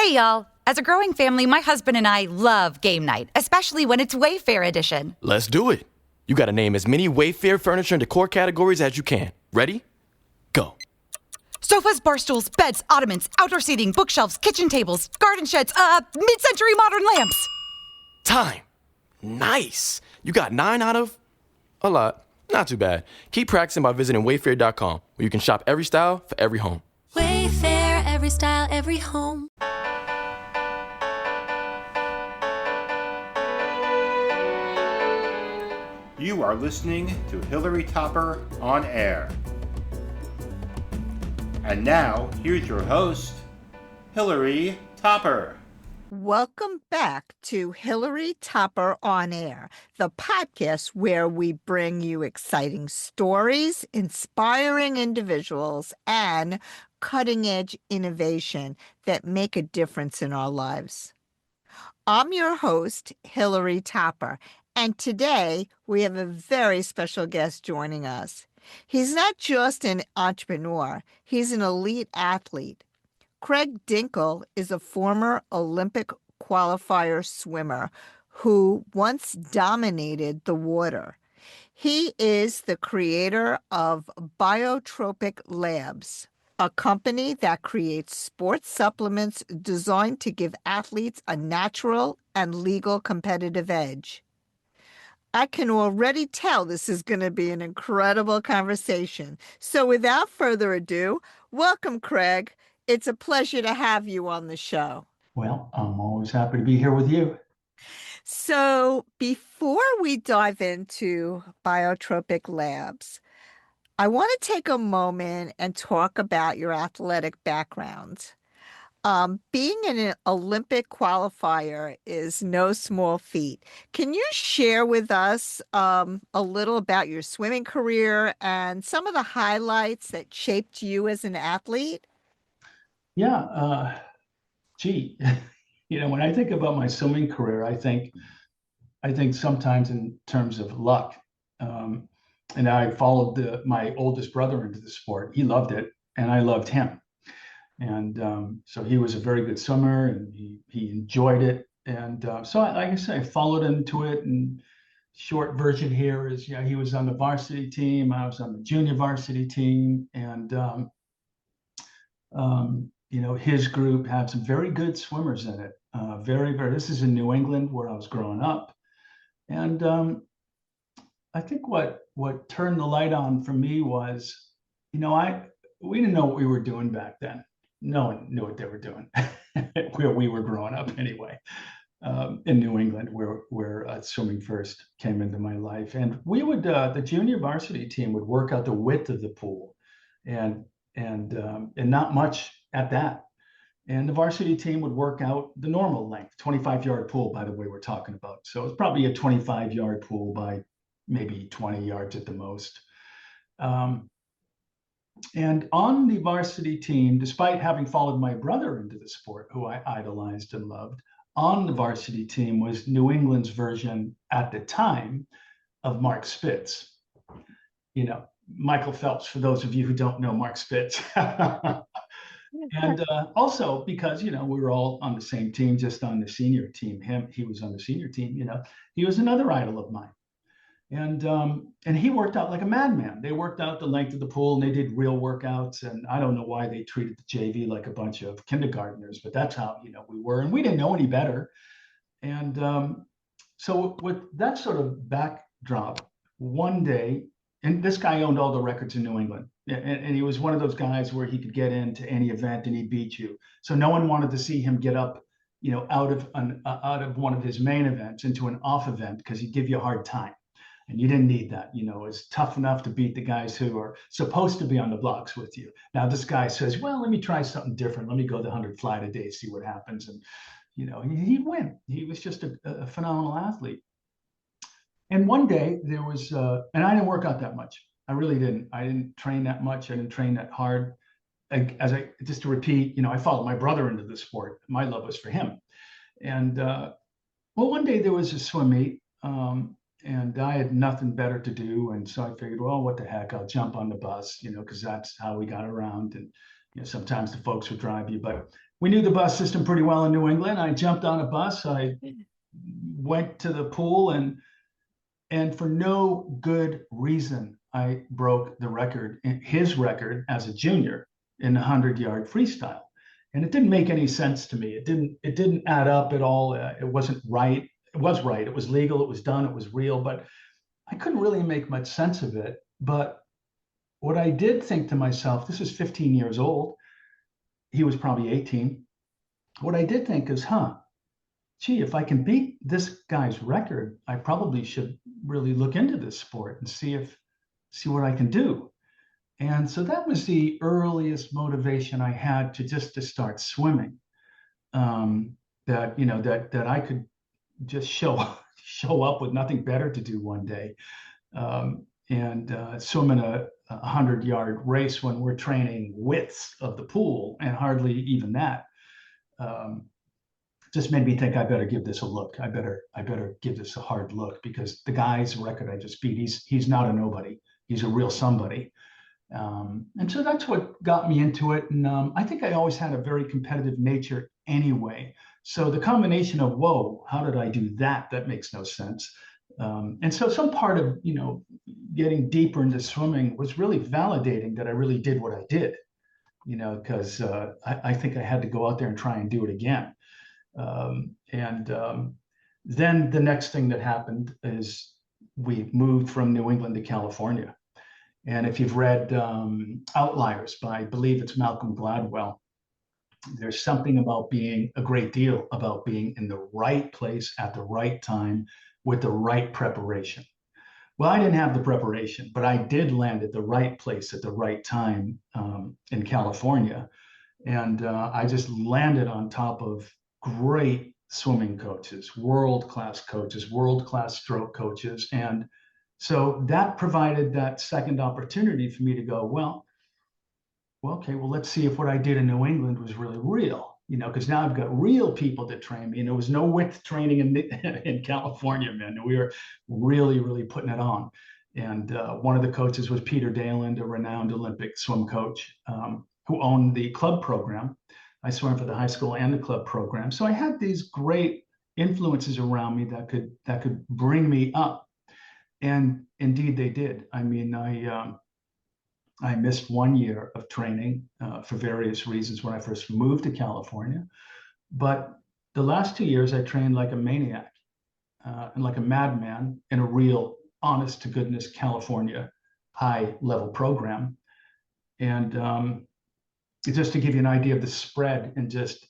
Hey, y'all. As a growing family, my husband and I love game night, especially when it's Wayfair edition. Let's do it. You gotta name as many Wayfair furniture and decor categories as you can. Ready? Go. Sofas, bar stools, beds, ottomans, outdoor seating, bookshelves, kitchen tables, garden sheds, mid-century modern lamps. Time. Nice. You got 9 out of a lot. Not too bad. Keep practicing by visiting wayfair.com, where you can shop every style for every home. Wayfair, every style, every home. You are listening to Hillary Topper on Air. And now, here's your host, Hillary Topper. Welcome back to Hillary Topper on Air, the podcast where we bring you exciting stories, inspiring individuals, and cutting-edge innovation that make a difference in our lives. I'm your host, Hillary Topper, and today we have a very special guest joining us. He's not just an entrepreneur, he's an elite athlete. Craig Dinkel is a former Olympic qualifier swimmer who once dominated the water. He is the creator of Biotropic Labs, a company that creates sports supplements designed to give athletes a natural and legal competitive edge. I can already tell this is going to be an incredible conversation. So without further ado, welcome, Craig. It's a pleasure to have you on the show. Well, I'm always happy to be here with you. So before we dive into Biotropic Labs, I want to take a moment and talk about your athletic background. Being an Olympic qualifier is no small feat. Can you share with us a little about your swimming career and some of the highlights that shaped you as an athlete? Yeah, gee, when I think about my swimming career, I think sometimes in terms of luck. And I followed my oldest brother into the sport. He loved it, and I loved him. And so he was a very good swimmer, and he enjoyed it. And so, like I said, I followed into it. And short version here is, he was on the varsity team. I was on the junior varsity team. And, his group had some very good swimmers in it. This is in New England where I was growing up. And I think what turned the light on for me was, we didn't know what we were doing back then. No one knew what they were doing where we were growing up anyway, in New England, where swimming first came into my life. And we would, the junior varsity team would work out the width of the pool and not much at that. And the varsity team would work out the normal length, 25-yard pool, by the way, we're talking about. So it's probably a 25-yard pool by maybe 20 yards at the most. And on the varsity team, despite having followed my brother into the sport, who I idolized and loved, on the varsity team was New England's version at the time of Mark Spitz. Michael Phelps, for those of you who don't know Mark Spitz. And also because, we were all on the same team, just on the senior team. He was on the senior team, he was another idol of mine. And he worked out like a madman. They worked out the length of the pool, and they did real workouts. And I don't know why they treated the JV like a bunch of kindergartners, but that's how, we were. And we didn't know any better. And so with that sort of backdrop, one day, and this guy owned all the records in New England. And he was one of those guys where he could get into any event and he'd beat you. So no one wanted to see him get up, out of one of his main events into an off event, because he'd give you a hard time. And you didn't need that. It's tough enough to beat the guys who are supposed to be on the blocks with you. Now this guy says, well, let me try something different. Let me go the 100 fly today, see what happens. And, he'd win. He was just a phenomenal athlete. And one day there was, and I didn't work out that much. I really didn't. I didn't train that much. I didn't train that hard. Just to repeat, I followed my brother into the sport. My love was for him. And one day there was a swim meet. And I had nothing better to do. And so I figured, well, what the heck, I'll jump on the bus, because that's how we got around. And, sometimes the folks would drive you. But we knew the bus system pretty well in New England. I jumped on a bus. I went to the pool, and for no good reason, I broke the record, his record as a junior in the 100-yard freestyle. And it didn't make any sense to me. It didn't add up at all. It wasn't right. It was right. It was legal. It was done. It was real. But I couldn't really make much sense of it. But what I did think to myself, this is 15 years old. He was probably 18. What I did think is, gee, if I can beat this guy's record, I probably should really look into this sport and see what I can do. And so that was the earliest motivation I had to start swimming. That I could just show up with nothing better to do one day, and swim in a 100-yard race when we're training widths of the pool, and hardly even that. Just made me think I better give this a look. I better give this a hard look, because the guy's record I just beat, he's not a nobody. He's a real somebody. And so that's what got me into it. And I think I always had a very competitive nature anyway. So the combination of, whoa, how did I do that? That makes no sense. And so some part of, getting deeper into swimming was really validating that I really did what I did, because I think I had to go out there and try and do it again. Then the next thing that happened is we moved from New England to California. And if you've read Outliers by, I believe it's Malcolm Gladwell, there's something about being in the right place at the right time with the right preparation. Well, I didn't have the preparation, but I did land at the right place at the right time in California. And I just landed on top of great swimming coaches, world-class stroke coaches. And so that provided that second opportunity for me to go, well, okay, well, let's see if what I did in New England was really real, because now I've got real people to train me. And there was no width training in California, man. We were really, really putting it on. And one of the coaches was Peter Daland, a renowned Olympic swim coach, who owned the club program. I swam for the high school and the club program. So I had these great influences around me that could bring me up. And indeed they did. I mean, I missed 1 year of training for various reasons when I first moved to California. But the last 2 years, I trained like a maniac and like a madman in a real, honest to goodness California high level program. And just to give you an idea of the spread in just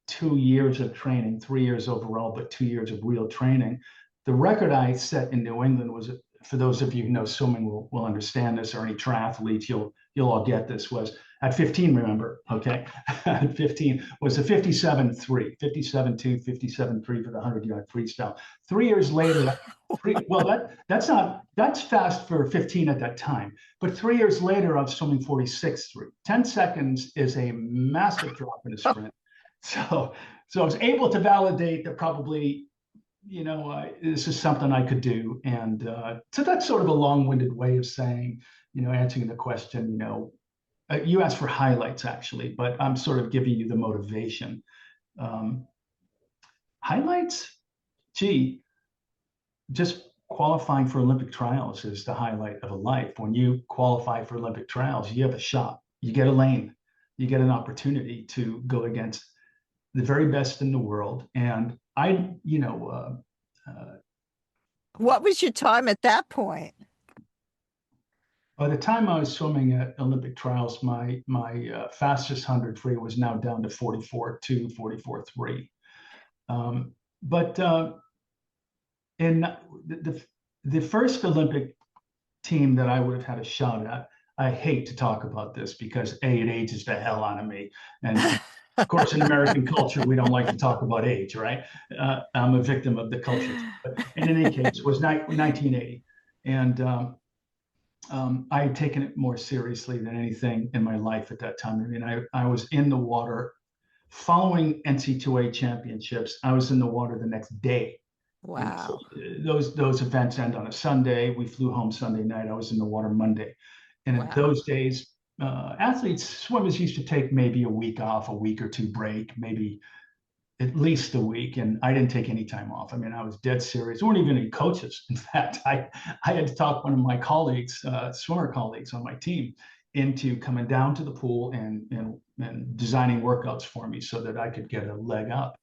2 years of training, 3 years overall, but 2 years of real training, the record I set in New England was, for those of you who know swimming will understand this, or any triathletes, you'll all get this, was at 15, remember, okay? At 15 was a 57.3, 57.2, 57.3 for the 100-yard freestyle. 3 years later, that's fast for 15 at that time. But 3 years later, I was swimming 46.3. 10 seconds is a massive drop in a sprint. So I was able to validate that probably, this is something I could do. And so that's sort of a long-winded way of saying, answering the question, you asked for highlights actually, but I'm sort of giving you the motivation. Highlights, just qualifying for Olympic trials is the highlight of a life. When you qualify for Olympic trials, you have a shot, you get a lane, you get an opportunity to go against the very best in the world. And what was your time at that point? By the time I was swimming at Olympic trials, my fastest 100 free was now down to 44.2, 44.3. But in the first Olympic team that I would have had a shot at, I hate to talk about this because A, it ages the hell out of me. And of course, in American culture, we don't like to talk about age, right? I'm a victim of the culture. But in any case, it was 1980. And I had taken it more seriously than anything in my life at that time. I mean, I was in the water following NC2A championships. I was in the water the next day. Wow. So those events end on a Sunday. We flew home Sunday night. I was in the water Monday. And in those days, athletes, swimmers used to take maybe a week off, a week or two break, maybe at least a week. And I didn't take any time off. I mean, I was dead serious. There weren't even any coaches. In fact, I had to talk one of my colleagues, swimmer colleagues on my team, into coming down to the pool and designing workouts for me so that I could get a leg up.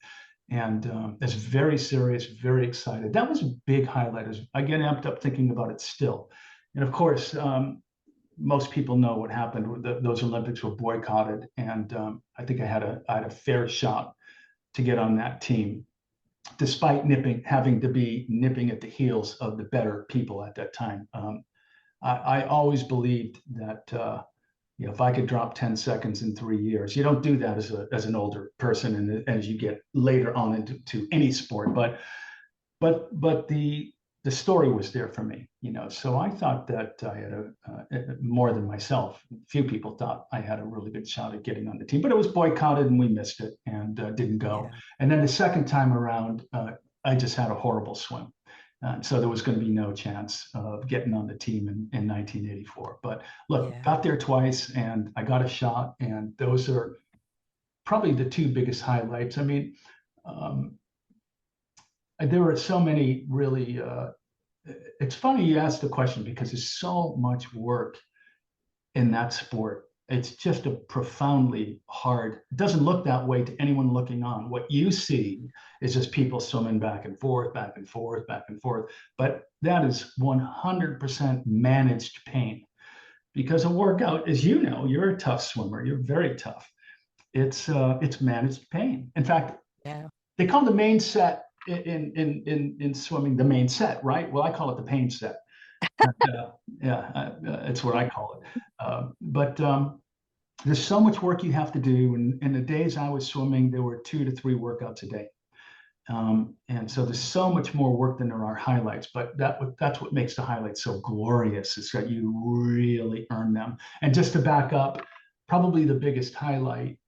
And it's very serious, very excited. That was a big highlight. I get amped up thinking about it still. And of course, most people know what happened. Those Olympics were boycotted, and I think I had a fair shot to get on that team, despite having to be nipping at the heels of the better people at that time. I always believed that if I could drop 10 seconds in 3 years, you don't do that as an older person, and as you get later on into any sport. But the story was there for me, So I thought that I had more than myself. Few people thought I had a really good shot at getting on the team, but it was boycotted and we missed it and didn't go. Yeah. And then the second time around, I just had a horrible swim. So there was going to be no chance of getting on the team in 1984. But look, got there twice and I got a shot. And those are probably the two biggest highlights. I mean, there were so many really, it's funny you asked the question because there's so much work in that sport. It's just a profoundly hard, it doesn't look that way to anyone looking on. What you see is just people swimming back and forth, back and forth, back and forth. But that is 100% managed pain, because a workout, as you know, you're a tough swimmer. You're very tough. It's managed pain. In fact, they call the main set in swimming the main set, right? Well, I call it the pain set. It's what I call it. But there's so much work you have to do. And in the days I was swimming, there were 2 to 3 workouts a day. And so there's so much more work than there are highlights. But that's what makes the highlights so glorious, is that you really earn them. And just to back up, probably the biggest highlight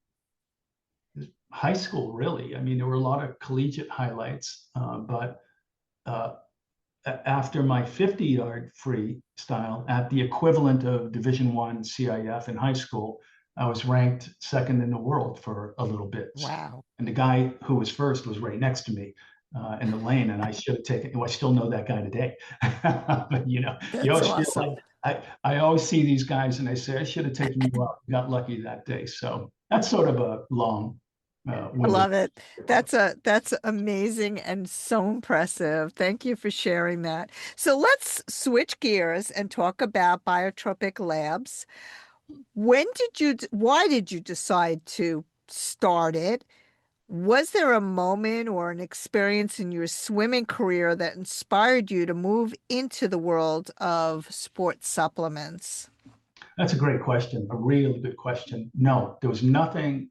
is high school, really. I mean, there were a lot of collegiate highlights, but after my 50-yard freestyle at the equivalent of Division I CIF in high school, I was ranked second in the world for a little bit. Wow. And the guy who was first was right next to me in the lane, and I should have taken, well, I still know that guy today. But you always awesome. Feel like I always see these guys and I say, I should have taken you out. Got lucky that day. So that's sort of a long I love it. That's amazing and so impressive. Thank you for sharing that. So let's switch gears and talk about Biotropic Labs. Why did you decide to start it? Was there a moment or an experience in your swimming career that inspired you to move into the world of sports supplements? That's a great question. A really good question. No, there was nothing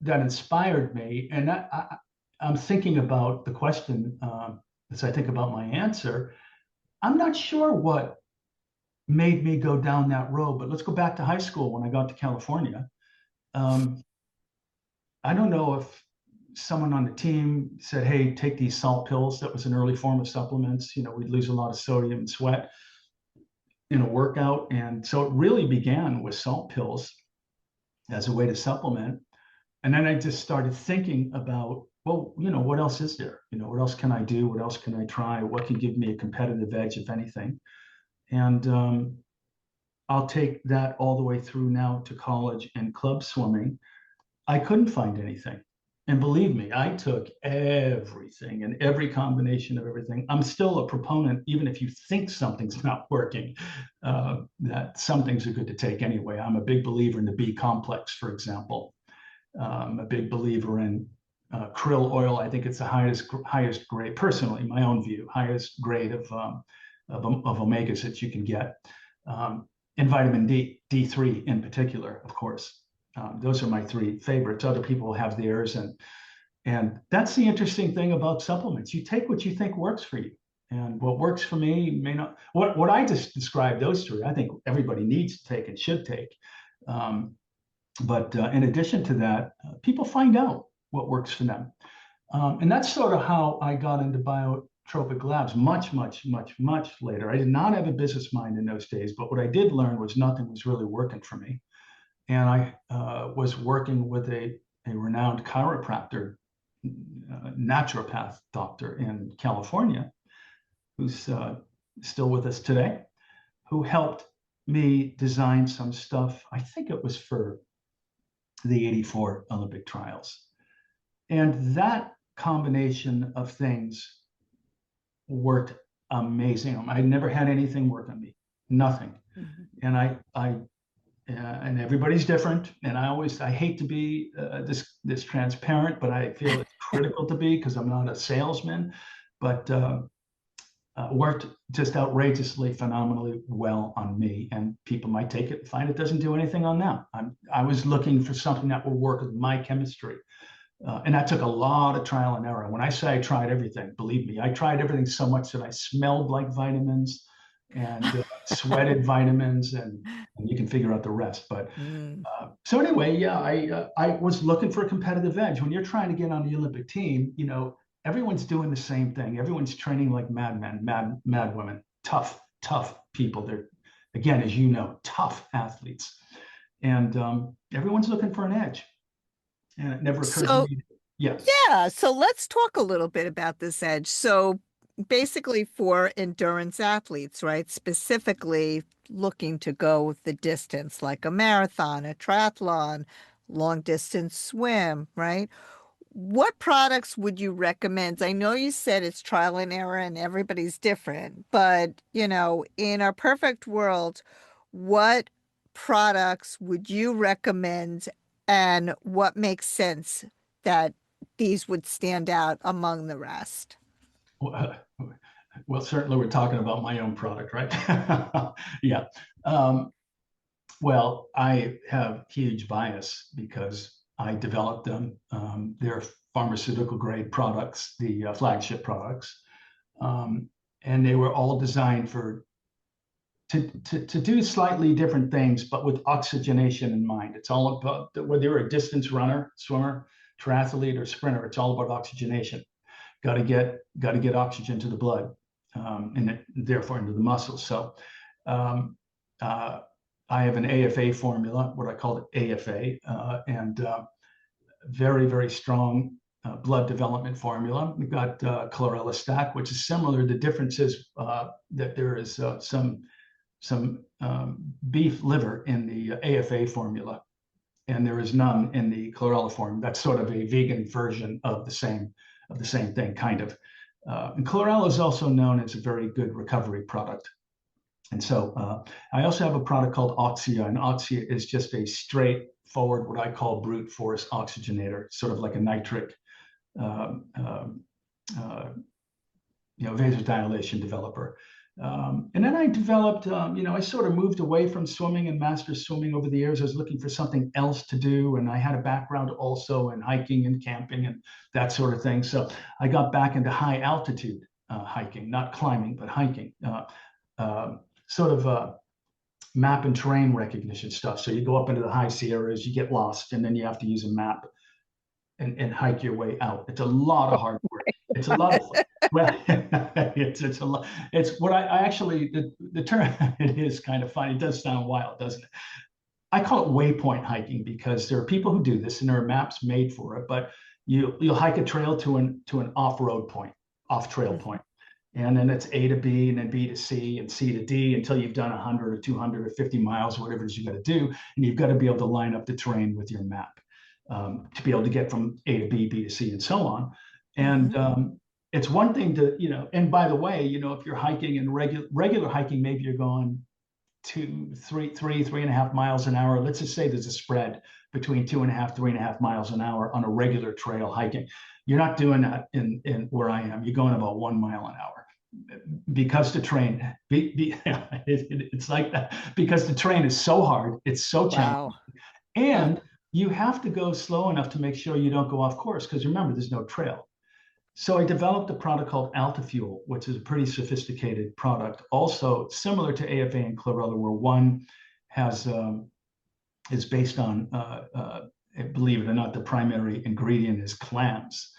that inspired me. And I'm thinking about the question as I think about my answer. I'm not sure what made me go down that road, but let's go back to high school when I got to California. I don't know if someone on the team said, hey, take these salt pills. That was an early form of supplements. We'd lose a lot of sodium and sweat in a workout. And so it really began with salt pills as a way to supplement. And then I just started thinking about, well, what else is there? What else can I do? What else can I try? What can give me a competitive edge, if anything? And I'll take that all the way through now to college and club swimming. I couldn't find anything. And believe me, I took everything and every combination of everything. I'm still a proponent, even if you think something's not working, that some things are good to take anyway. I'm a big believer in the B complex, for example. I'm a big believer in krill oil. I think it's the highest grade, personally, my own view, highest grade of omegas that you can get. And vitamin D, D3 in particular, of course. Those are my 3 favorites. Other people have theirs. And that's the interesting thing about supplements. You take what you think works for you. And what works for me may not. What I just described, those 3, I think everybody needs to take and should take. But in addition to that, people find out what works for them. And that's sort of how I got into Biotropic Labs much later. I did not have a business mind in those days, but what I did learn was nothing was really working for me. And I was working with a renowned chiropractor, naturopath doctor in California, who's still with us today, who helped me design some stuff. I think it was for the '84 Olympic trials. And that combination of things worked amazing. I never had anything work on me, nothing. And and everybody's different. And I hate to be this transparent, but I feel it's critical to be because I'm not a salesman. But worked just outrageously, phenomenally well on me. And people might take it and find it doesn't do anything on them. I was looking for something that will work with my chemistry. And that took a lot of trial and error. When I say I tried everything, believe me, I tried everything so much that I smelled like vitamins and sweated vitamins, and you can figure out the rest. But so anyway, yeah, I was looking for a competitive edge. When you're trying to get on the Olympic team, everyone's doing the same thing. Everyone's training like madmen, mad women, tough people. They're, again, as you know, tough athletes. And everyone's looking for an edge. And it never occurred to me. Yeah. So let's talk a little bit about this edge. So basically for endurance athletes, right? Specifically looking to go the distance, like a marathon, a triathlon, long distance swim, right? What products would you recommend? I know you said it's trial and error and everybody's different, but in our perfect world, what products would you recommend and what makes sense that these would stand out among the rest? Well, certainly we're talking about my own product, right? Yeah. Well, I have huge bias because I developed them. They're pharmaceutical grade products, the flagship products. And they were all designed to do slightly different things, but with oxygenation in mind. It's all about, whether you're a distance runner, swimmer, triathlete, or sprinter, it's all about oxygenation. Got to get oxygen to the blood, and therefore into the muscles. So I have an AFA formula, what I call it AFA, and very, very strong blood development formula. We've got chlorella stack, which is similar. The difference is that there is some beef liver in the AFA formula, and there is none in the chlorella form. That's sort of a vegan version of the same thing, kind of. And chlorella is also known as a very good recovery product. And so I also have a product called Oxia, and Oxia is just a straightforward, what I call brute force oxygenator, sort of like a nitric vasodilation developer. And then I developed, I sort of moved away from swimming and master swimming over the years. I was looking for something else to do. And I had a background also in hiking and camping and that sort of thing. So I got back into high altitude hiking, not climbing, but hiking, sort of map and terrain recognition stuff. So you go up into the high Sierras, you get lost, and then you have to use a map and hike your way out. It's a lot of hard work. It's a lot of fun. Well, it's a lot. It's what I actually, the term, it is kind of funny. It does sound wild, doesn't it? I call it waypoint hiking because there are people who do this and there are maps made for it, but you'll hike a trail to an off-road point, off-trail point. And then it's A to B and then B to C and C to D until you've done 100 or 200 or 50 miles, whatever it is you got to do. And you've got to be able to line up the terrain with your map to be able to get from A to B, B to C, and so on. And it's one thing to, and by the way, if you're hiking and regular hiking, maybe you're going 3.5 miles an hour. Let's just say there's a spread between 2.5, 3.5 miles an hour on a regular trail hiking. You're not doing that in where I am. You're going about 1 mile an hour because the terrain, it's like that because the terrain is so hard. It's so challenging. And you have to go slow enough to make sure you don't go off course because remember, there's no trail. So I developed a product called Altifuel, which is a pretty sophisticated product, also similar to AFA and chlorella, where one is based on, believe it or not, the primary ingredient is clams.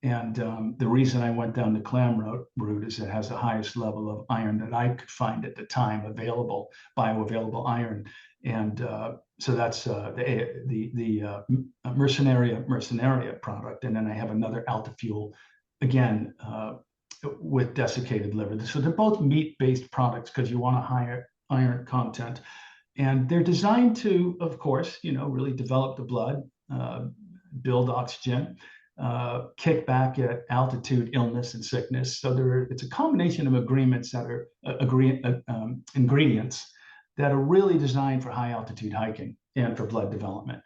And the reason I went down the clam route is it has the highest level of iron that I could find at the time available, bioavailable iron. And so that's the Mercenaria product. And then I have another Altafuel, again, with desiccated liver. So they're both meat-based products because you want a higher iron content. And they're designed to, of course, really develop the blood, build oxygen, kick back at altitude, illness, and sickness. So it's a combination of ingredients that are really designed for high altitude hiking and for blood development.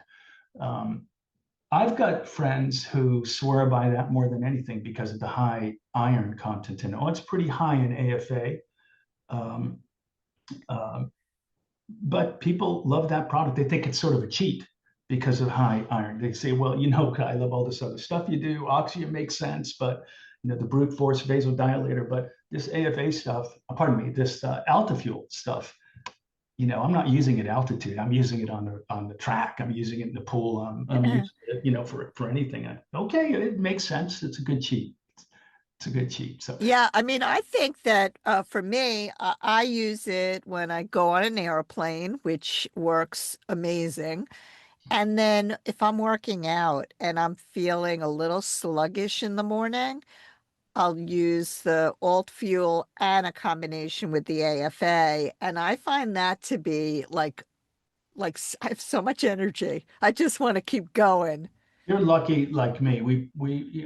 I've got friends who swear by that more than anything because of the high iron content in it. Oh, it's pretty high in AFA. But people love that product. They think it's sort of a cheat because of high iron. They say, well, I love all this other stuff you do. Oxygen makes sense, but the brute force vasodilator, but this AFA stuff, this Altafuel stuff, I'm not using it at altitude. I'm using it on the track. I'm using it in the pool. I'm using it, for anything. Okay, it makes sense. It's a good cheat. It's a good cheat. So yeah, I mean, I think that for me, I use it when I go on an airplane, which works amazing. And then if I'm working out and I'm feeling a little sluggish in the morning, I'll use the alt fuel and a combination with the AFA. And I find that to be like I have so much energy. I just want to keep going. you're lucky, like me.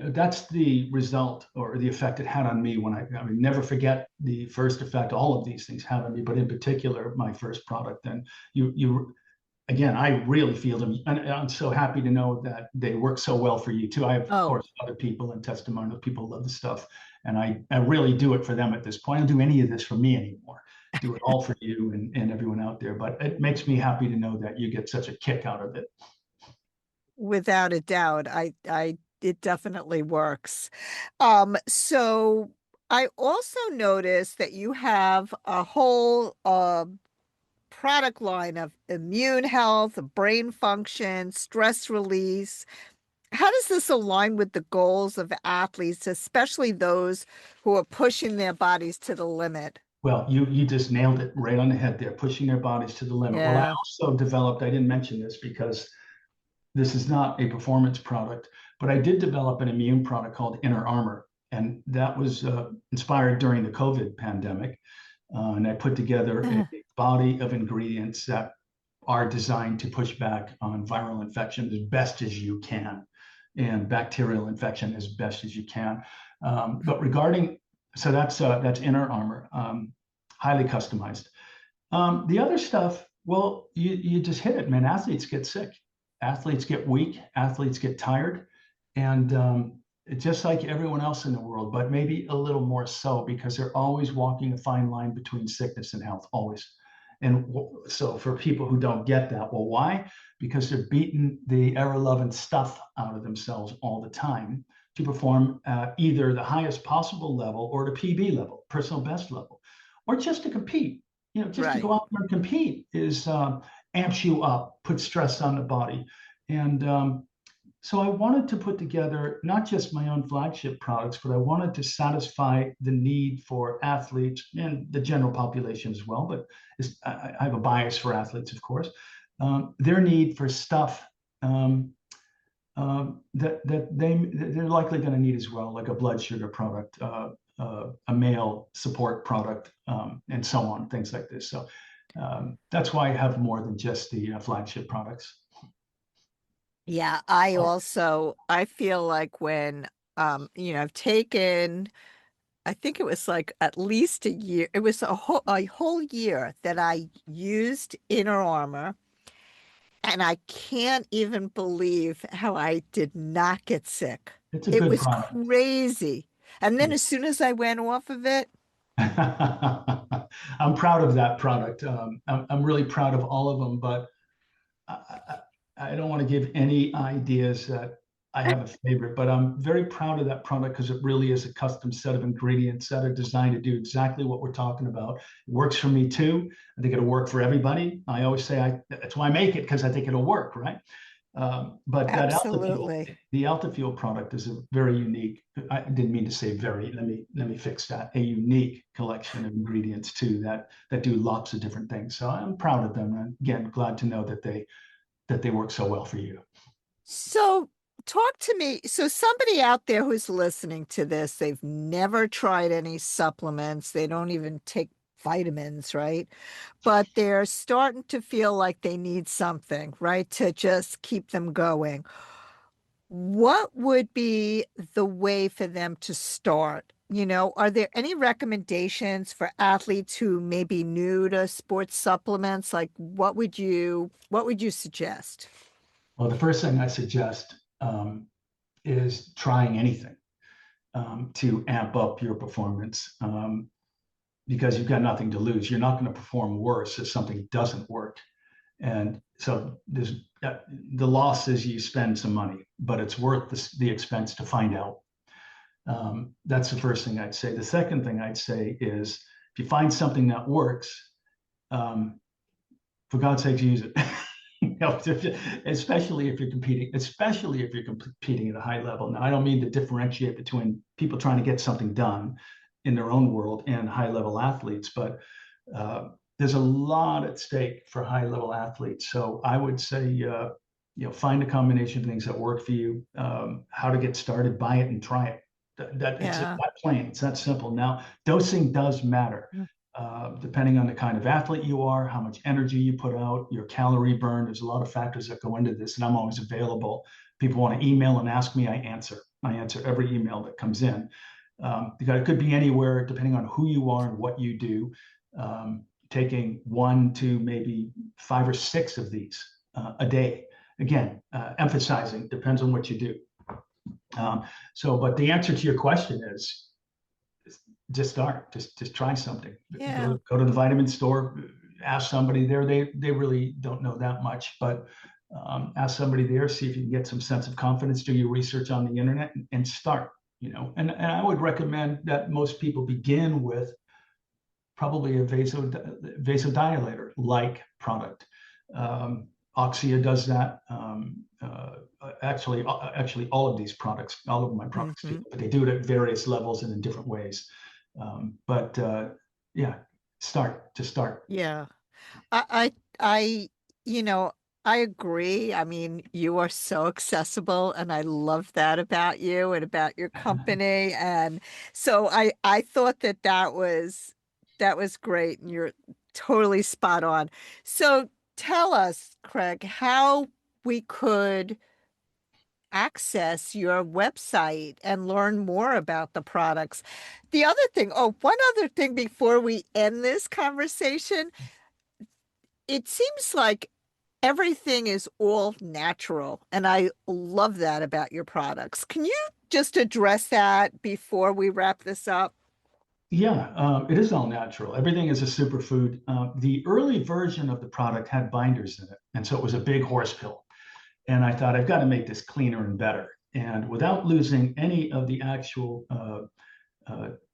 That's the result or the effect it had on me when I mean, never forget the first effect all of these things have on me, but in particular, my first product. And again, I really feel them. And I'm so happy to know that they work so well for you too. I have, of course, other people and testimonial people love the stuff. And I really do it for them at this point. I don't do any of this for me anymore. I do it all for you and everyone out there. But it makes me happy to know that you get such a kick out of it. Without a doubt, it definitely works. So I also noticed that you have a whole product line of immune health, brain function, stress release. How does this align with the goals of athletes, especially those who are pushing their bodies to the limit? Well, you just nailed it right on the head there, pushing their bodies to the limit. Yeah. Well, I also developed, I didn't mention this because this is not a performance product, but I did develop an immune product called Inner Armor. And that was inspired during the COVID pandemic. And I put together a body of ingredients that are designed to push back on viral infection as best as you can and bacterial infection as best as you can. So that's Inner Armor, highly customized. The other stuff, well, you just hit it, man. Athletes get sick. Athletes get weak, athletes get tired, and it's just like everyone else in the world, but maybe a little more so because they're always walking a fine line between sickness and health, always. And so for people who don't get that, well, why? Because they're beating the ever-loving stuff out of themselves all the time to perform at either the highest possible level or the PB level, personal best level, or just to compete. Just to go out there and compete is amps you up, puts stress on the body. And so I wanted to put together not just my own flagship products, but I wanted to satisfy the need for athletes and the general population as well. But I have a bias for athletes, of course, their need for stuff that they're likely going to need as well, like a blood sugar product, a male support product, and so on, things like this. So that's why I have more than just the flagship products. Yeah, I feel like when, I've taken, I think it was like at least a year, it was a whole year that I used Inner Armor. And I can't even believe how I did not get sick. It's a good product. It was crazy. And then as soon as I went off of it, I'm proud of that product. I'm really proud of all of them, but I don't want to give any ideas that I have a favorite, but I'm very proud of that product because it really is a custom set of ingredients that are designed to do exactly what we're talking about. It works for me too. I think it'll work for everybody. I always say that's why I make it, because I think it'll work, right? But that Absolutely. the AltaFuel product is a very unique. I didn't mean to say very. Let me fix that. A unique collection of ingredients too that do lots of different things. So I'm proud of them, and again, glad to know that they work so well for you. So talk to me. So somebody out there who's listening to this, they've never tried any supplements. They don't even take vitamins, right? But they're starting to feel like they need something, right, to just keep them going. What would be the way for them to start? Are there any recommendations for athletes who may be new to sports supplements? Like what would you suggest? Well, the first thing I suggest is trying anything to amp up your performance because you've got nothing to lose. You're not going to perform worse if something doesn't work. And so the loss is you spend some money, but it's worth the expense to find out. That's the first thing I'd say. The second thing I'd say is if you find something that works, for God's sake, use it. Especially if you're competing at a high level. Now, I don't mean to differentiate between people trying to get something done in their own world and high level athletes, but there's a lot at stake for high level athletes. So I would say, find a combination of things that work for you. How to get started, buy it and try it. It's that plain. It's that simple. Now, dosing does matter. Depending on the kind of athlete you are, how much energy you put out, your calorie burn. There's a lot of factors that go into this, and I'm always available. People want to email and ask me, I answer. I answer every email that comes in. It could be anywhere, depending on who you are and what you do. Taking 1 to maybe 5 or 6 of these a day. Again, emphasizing, depends on what you do. But the answer to your question is, just start, just try something. Go to the vitamin store, ask somebody there. They really don't know that much, but ask somebody there, see if you can get some sense of confidence, do your research on the internet and start, and I would recommend that most people begin with probably a vasodilator like product. Oxia does that. Actually, all of these products, all of my products, but they do it at various levels and in different ways. Start. Yeah. I I agree. I mean, you are so accessible, and I love that about you and about your company. And so I thought that was great, and you're totally spot on. So tell us, Craig, how we could access your website and learn more about the products. One other thing before we end this conversation, it seems like everything is all natural, and I love that about your products. Can you just address that before we wrap this up? Yeah, it is all natural. Everything is a superfood. The early version of the product had binders in it, and so it was a big horse pill. And I thought, I've got to make this cleaner and better. And without losing any of the actual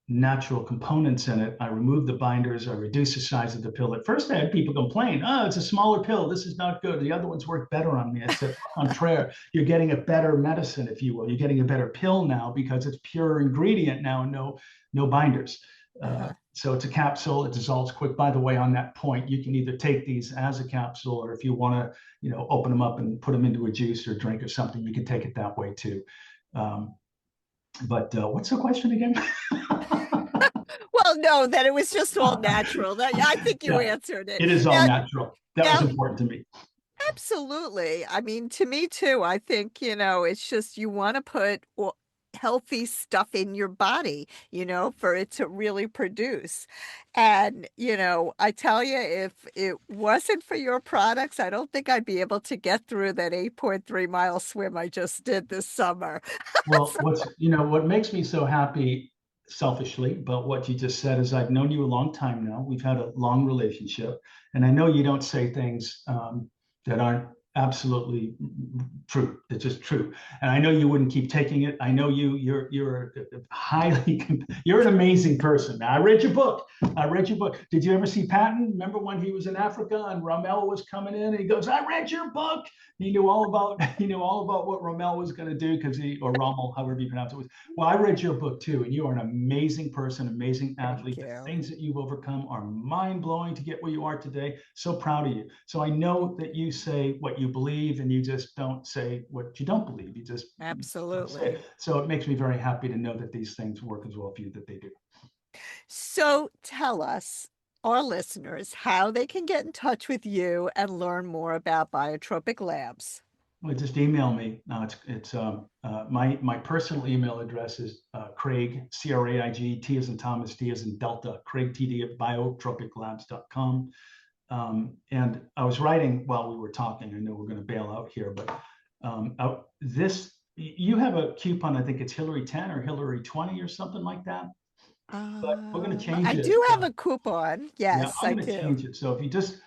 natural components in it, I removed the binders. I reduced the size of the pill. At first, I had people complain, oh, it's a smaller pill. This is not good. The other ones work better on me. I said, contraire, you're getting a better medicine, if you will. You're getting a better pill now because it's pure ingredient now, no binders. So it's a capsule. It dissolves quick. By the way, on that point, you can either take these as a capsule, or if you want to, open them up and put them into a juice or drink or something, you can take it that way too. But what's the question again? Well, no, that it was just all natural. I think you answered it. It is all natural. That was important to me. Absolutely. I mean, to me too. I think, it's just you want to put healthy stuff in your body, for it to really produce. And, I tell you, if it wasn't for your products, I don't think I'd be able to get through that 8.3-mile swim I just did this summer. Well, what makes me so happy, selfishly, but what you just said is I've known you a long time now. We've had a long relationship, and I know you don't say things that aren't absolutely true. It's just true. And I know you wouldn't keep taking it. I know you're you're an amazing person. Now, I read your book. Did you ever see Patton? Remember when he was in Africa and Rommel was coming in and he goes, I read your book. He knew all about what Rommel was going to do or Rommel, however you pronounce it. Well, I read your book too, and you are an amazing person, amazing athlete. The things that you've overcome are mind-blowing to get where you are today. So proud of you. So I know that you say what you believe and you just don't say what you don't believe. You just absolutely. So it makes me very happy to know that these things work as well for you that they do. So tell us, our listeners, how they can get in touch with you and learn more about Biotropic Labs. Well, just email me. My personal email address is Craig, Craig, T as in Thomas, D as in Delta, Craig TD at biotropiclabs.com. And I was writing while we were talking. I know we're going to bail out here, but you have a coupon. I think it's Hillary 10 or Hillary 20 or something like that. But we're going to change it. I do have a coupon. Yes, I'm going to change it. So if you just,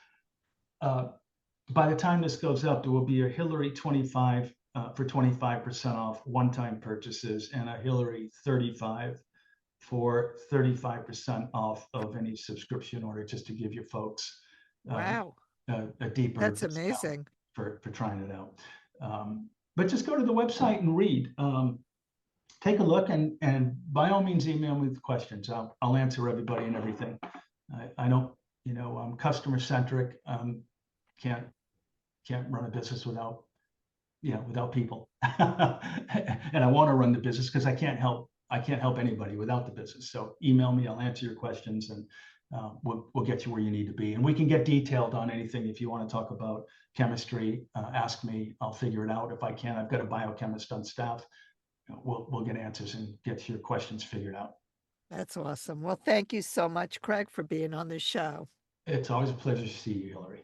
by the time this goes up, there will be a Hillary 25 for 25% off one-time purchases and a Hillary 35 for 35% off of any subscription order, just to give you folks wow, a deeper. That's amazing for trying it out. But just go to the website and read. Take a look and by all means email me with questions. I'll answer everybody and everything. I don't, I'm customer centric. Can't run a business without people. And I want to run the business because I can't help anybody without the business. So email me, I'll answer your questions, and we'll get you where you need to be. And we can get detailed on anything. If you want to talk about chemistry, ask me, I'll figure it out. If I can, I've got a biochemist on staff. We'll get answers and get your questions figured out. That's awesome. Well, thank you so much, Craig, for being on the show. It's always a pleasure to see you, Hillary.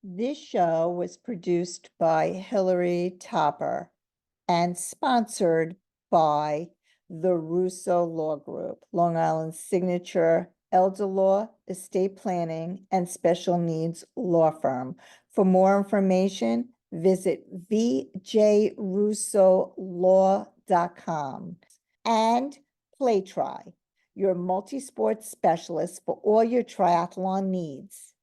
This show was produced by Hillary Topper and sponsored by the Russo Law Group, Long Island's signature elder law, estate planning, and special needs law firm. For more information, visit vjrussolaw.com. And PlayTry, your multi-sport specialist for all your triathlon needs.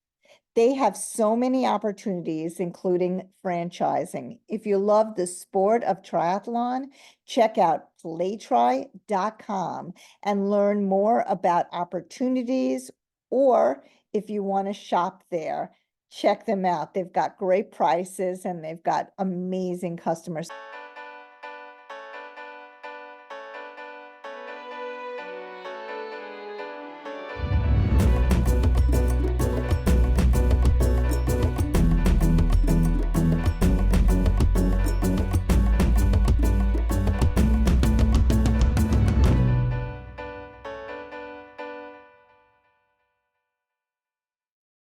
They have so many opportunities, including franchising. If you love the sport of triathlon, check out playtry.com and learn more about opportunities, or if you want to shop there, check them out. They've got great prices and they've got amazing customers.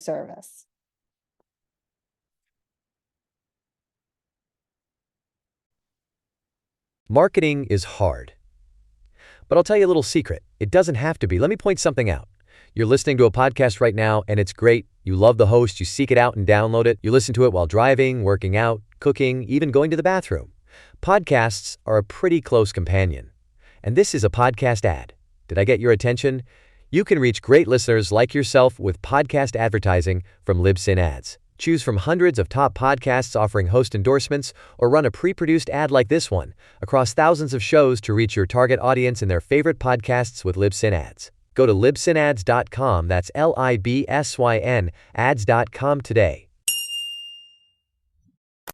Service. Marketing is hard. But I'll tell you a little secret. It doesn't have to be. Let me point something out. You're listening to a podcast right now, and it's great. You love the host. You seek it out and download it. You listen to it while driving, working out, cooking, even going to the bathroom. Podcasts are a pretty close companion. And this is a podcast ad. Did I get your attention? You can reach great listeners like yourself with podcast advertising from Libsyn Ads. Choose from hundreds of top podcasts offering host endorsements, or run a pre-produced ad like this one across thousands of shows to reach your target audience in their favorite podcasts with Libsyn Ads. Go to libsynads.com, that's LIBSYN, ads.com today,